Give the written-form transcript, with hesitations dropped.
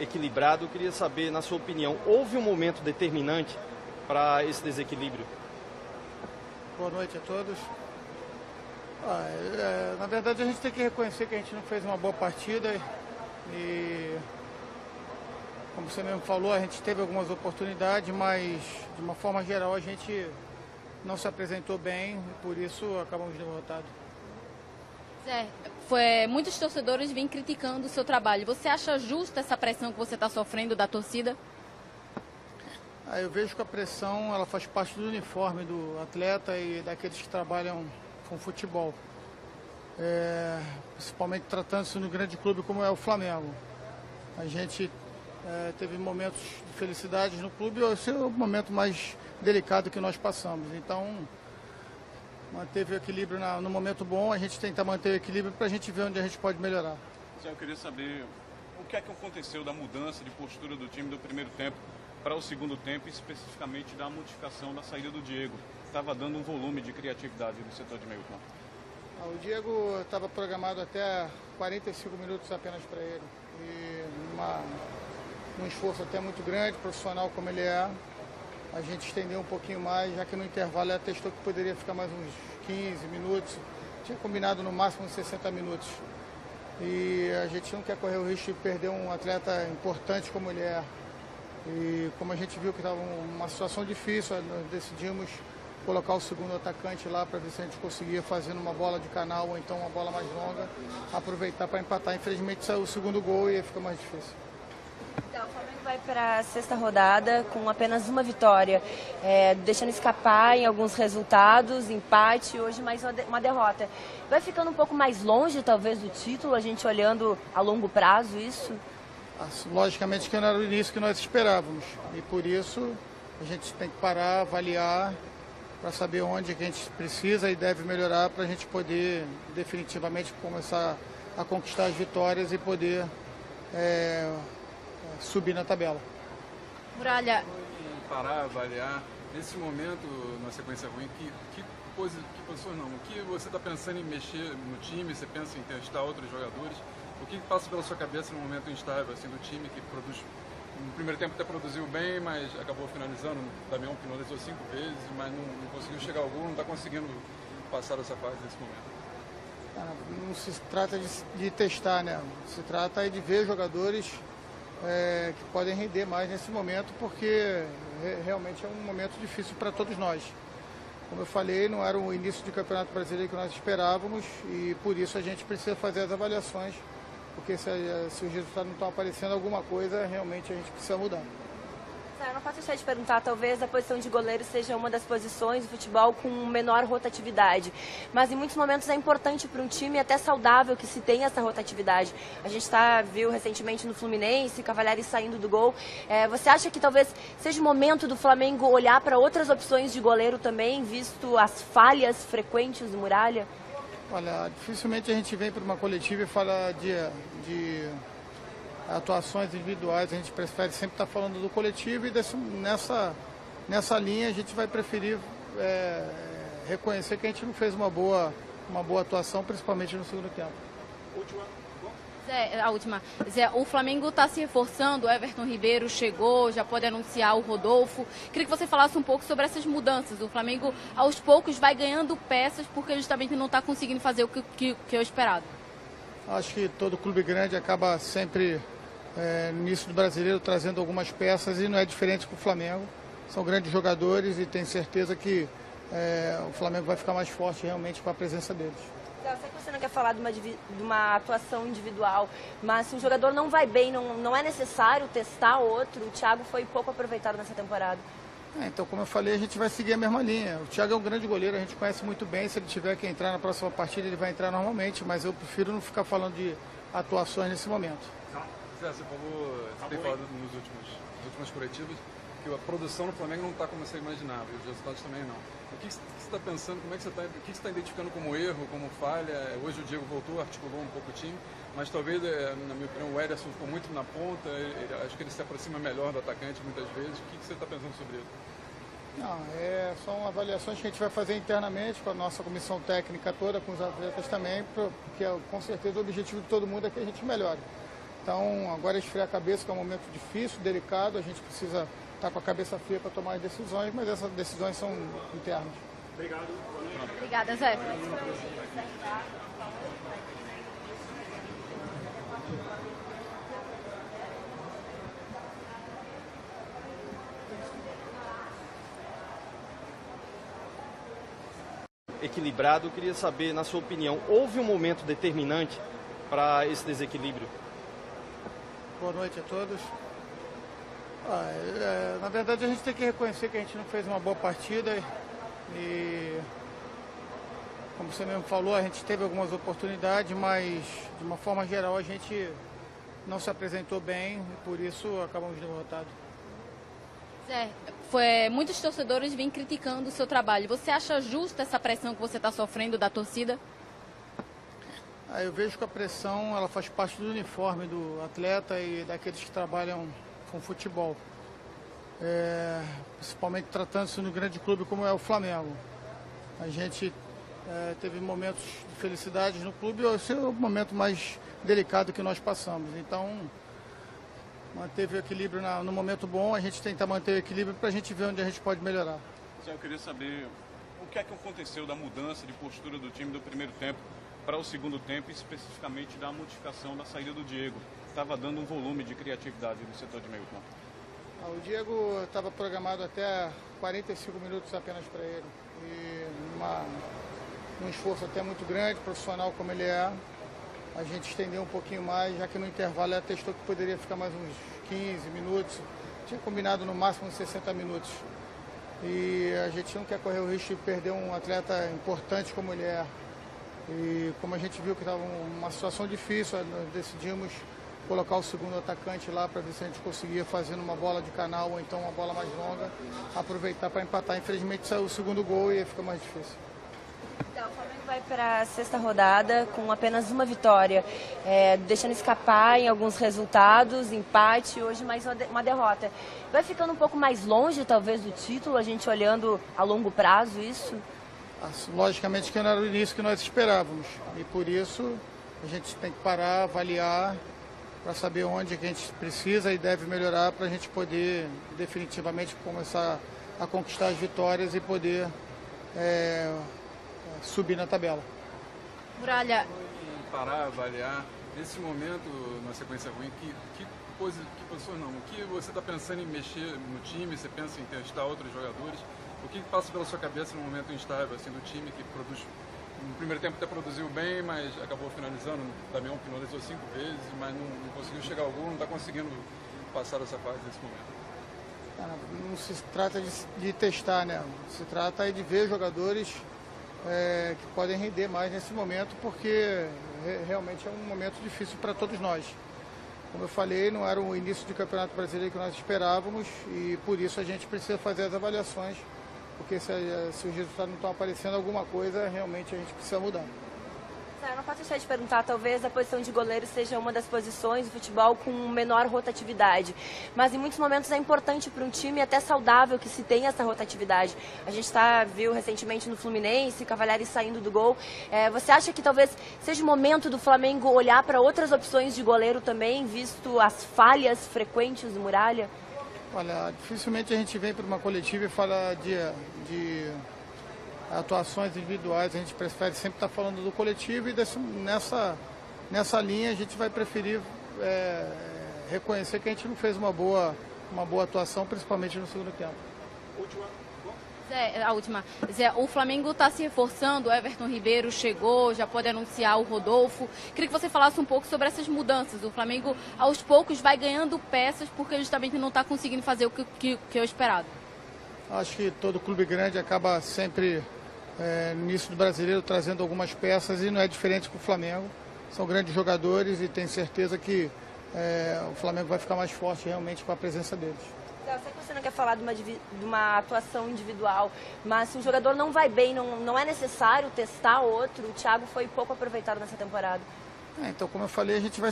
equilibrado. Eu queria saber, na sua opinião, houve um momento determinante para esse desequilíbrio? Boa noite a todos. Na verdade, a gente tem que reconhecer que a gente não fez uma boa partida e, como você mesmo falou, a gente teve algumas oportunidades, mas de uma forma geral a gente não se apresentou bem e por isso acabamos derrotados. Zé, muitos torcedores vêm criticando o seu trabalho. Você acha justa essa pressão que você está sofrendo da torcida? Eu vejo que a pressão ela faz parte do uniforme do atleta e daqueles que trabalham com futebol. Principalmente tratando-se de um grande clube como é o Flamengo. A gente teve momentos de felicidade no clube, esse é o momento mais delicado que nós passamos. Então, manteve o equilíbrio no momento bom, a gente tenta manter o equilíbrio para a gente ver onde a gente pode melhorar. Eu queria saber o que é que aconteceu da mudança de postura do time do primeiro tempo para o segundo tempo, especificamente da modificação da saída do Diego. Estava dando um volume de criatividade no setor de meio campo. O Diego estava programado até 45 minutos apenas para ele. E um esforço até muito grande, profissional como ele é, a gente estendeu um pouquinho mais, já que no intervalo ela testou que poderia ficar mais uns 15 minutos. Tinha combinado no máximo uns 60 minutos. E a gente não quer correr o risco de perder um atleta importante como ele é. E como a gente viu que estava uma situação difícil, nós decidimos colocar o segundo atacante lá para ver se a gente conseguia fazer uma bola de canal ou então uma bola mais longa, aproveitar para empatar. Infelizmente saiu o segundo gol e aí fica mais difícil. Então, o Flamengo vai para a sexta rodada com apenas uma vitória, deixando escapar em alguns resultados, empate, hoje mais uma derrota. Vai ficando um pouco mais longe, talvez, do título, a gente olhando a longo prazo isso? Logicamente que não era o início que nós esperávamos e por isso a gente tem que parar, avaliar para saber onde que a gente precisa e deve melhorar para a gente poder definitivamente começar a conquistar as vitórias e poder subir na tabela. Muralha. Parar, avaliar, nesse momento, na sequência ruim, que posições não? O que você está pensando em mexer no time? Você pensa em testar outros jogadores? O que passa pela sua cabeça no momento instável assim, do time que produz, no primeiro tempo até produziu bem, mas acabou finalizando, o Damião finalizou 5 vezes, mas não conseguiu chegar ao gol, não está conseguindo passar dessa fase nesse momento? Não se trata de testar, né? Se trata de ver jogadores que podem render mais nesse momento, porque realmente é um momento difícil para todos nós. Como eu falei, não era o início de Campeonato Brasileiro que nós esperávamos e por isso a gente precisa fazer as avaliações, porque se os resultados não estão aparecendo, alguma coisa realmente a gente precisa mudar. Eu não posso deixar de perguntar, talvez a posição de goleiro seja uma das posições do futebol com menor rotatividade, mas em muitos momentos é importante para um time até saudável que se tenha essa rotatividade. A gente viu recentemente no Fluminense, Cavalieri saindo do gol. Você acha que talvez seja o momento do Flamengo olhar para outras opções de goleiro também, visto as falhas frequentes do Muralha? Olha, dificilmente a gente vem para uma coletiva e fala de atuações individuais, a gente prefere sempre estar falando do coletivo e nessa linha a gente vai preferir reconhecer que a gente não fez uma boa atuação, principalmente no segundo tempo. Zé, a última. Zé, o Flamengo está se reforçando, o Everton Ribeiro chegou, já pode anunciar o Rodolfo. Queria que você falasse um pouco sobre essas mudanças. O Flamengo, aos poucos, vai ganhando peças porque justamente não está conseguindo fazer o que é esperado. Acho que todo clube grande acaba sempre, no início do Brasileiro, trazendo algumas peças e não é diferente com o Flamengo. São grandes jogadores e tenho certeza que o Flamengo vai ficar mais forte realmente com a presença deles. Eu sei que você não quer falar de uma atuação individual, mas se um jogador não vai bem, não é necessário testar outro. O Thiago foi pouco aproveitado nessa temporada. Então, como eu falei, a gente vai seguir a mesma linha. O Thiago é um grande goleiro, a gente conhece muito bem. Se ele tiver que entrar na próxima partida, ele vai entrar normalmente, mas eu prefiro não ficar falando de atuações nesse momento. Zé, você tem falado nos últimos coletivos que a produção no Flamengo não está como você imaginava, e os resultados também não. O que você está pensando, o que você está identificando como erro, como falha? Hoje o Diego voltou, articulou um pouco o time, mas talvez, na minha opinião, o Ederson ficou muito na ponta, acho que ele se aproxima melhor do atacante muitas vezes. O que você está pensando sobre isso? Não, são avaliações que a gente vai fazer internamente com a nossa comissão técnica toda, com os atletas também, porque com certeza o objetivo de todo mundo é que a gente melhore. Então, agora é esfriar a cabeça, que é um momento difícil, delicado, a gente precisa estar com a cabeça fria para tomar as decisões, mas essas decisões são internas. Obrigado. Obrigada, Zé. Equilibrado, eu queria saber, na sua opinião, houve um momento determinante para esse desequilíbrio? Boa noite a todos. Na verdade, a gente tem que reconhecer que a gente não fez uma boa partida e, como você mesmo falou, a gente teve algumas oportunidades, mas de uma forma geral a gente não se apresentou bem e por isso acabamos derrotados. Zé, muitos torcedores vêm criticando o seu trabalho. Você acha justa essa pressão que você está sofrendo da torcida? Eu vejo que a pressão ela faz parte do uniforme do atleta e daqueles que trabalham com futebol. Principalmente tratando-se de um grande clube como é o Flamengo. A gente teve momentos de felicidade no clube, esse é o momento mais delicado que nós passamos. Então, manteve o equilíbrio no momento bom, a gente tenta manter o equilíbrio para a gente ver onde a gente pode melhorar. Eu queria saber o que é que aconteceu da mudança de postura do time do primeiro tempo para o segundo tempo, especificamente da modificação da saída do Diego. Estava dando um volume de criatividade no setor de meio campo. O Diego estava programado até 45 minutos apenas para ele. E um esforço até muito grande, profissional como ele é, a gente estendeu um pouquinho mais, já que no intervalo ela testou que poderia ficar mais uns 15 minutos. Tinha combinado no máximo uns 60 minutos. E a gente não quer correr o risco de perder um atleta importante como ele é. E como a gente viu que estava uma situação difícil, nós decidimos colocar o segundo atacante lá para ver se a gente conseguia fazer uma bola de canal ou então uma bola mais longa, aproveitar para empatar. Infelizmente saiu o segundo gol e aí fica mais difícil. Então, o Flamengo vai para a sexta rodada com apenas uma vitória, deixando escapar em alguns resultados, empate, hoje mais uma derrota. Vai ficando um pouco mais longe, talvez, do título, a gente olhando a longo prazo isso? Logicamente que não era o início que nós esperávamos e por isso a gente tem que parar, avaliar para saber onde que a gente precisa e deve melhorar para a gente poder definitivamente começar a conquistar as vitórias e poder subir na tabela. Muralha. Parar, avaliar, nesse momento, na sequência ruim, que posições não, o que você está pensando em mexer no time, você pensa em testar outros jogadores? O que passa pela sua cabeça no momento instável assim, do time que produz, no primeiro tempo até produziu bem, mas acabou finalizando, o Damião finalizou 5 vezes, mas não conseguiu chegar ao gol, não está conseguindo passar essa fase nesse momento? Não se trata de testar, né? Se trata de ver jogadores que podem render mais nesse momento, porque realmente é um momento difícil para todos nós. Como eu falei, não era o início de Campeonato Brasileiro que nós esperávamos e por isso a gente precisa fazer as avaliações, porque se os resultados não estão aparecendo, alguma coisa realmente a gente precisa mudar. Eu não posso deixar de perguntar, talvez a posição de goleiro seja uma das posições do futebol com menor rotatividade, mas em muitos momentos é importante para um time até saudável que se tenha essa rotatividade. A gente viu recentemente no Fluminense, Cavalieri saindo do gol. Você acha que talvez seja o momento do Flamengo olhar para outras opções de goleiro também, visto as falhas frequentes do Muralha? Olha, dificilmente a gente vem para uma coletiva e fala de atuações individuais, a gente prefere sempre estar falando do coletivo e nessa linha a gente vai preferir reconhecer que a gente não fez uma boa atuação, principalmente no segundo tempo. Zé, o Flamengo está se reforçando, o Everton Ribeiro chegou, já pode anunciar o Rodolfo. Queria que você falasse um pouco sobre essas mudanças. O Flamengo, aos poucos, vai ganhando peças porque justamente não está conseguindo fazer o que é esperado. Acho que todo clube grande acaba sempre, no início do Brasileiro, trazendo algumas peças e não é diferente com o Flamengo. São grandes jogadores e tenho certeza que o Flamengo vai ficar mais forte realmente com a presença deles. Eu sei que você não quer falar de uma atuação individual, mas se um jogador não vai bem, não é necessário testar outro. O Thiago foi pouco aproveitado nessa temporada. Então, como eu falei, a gente vai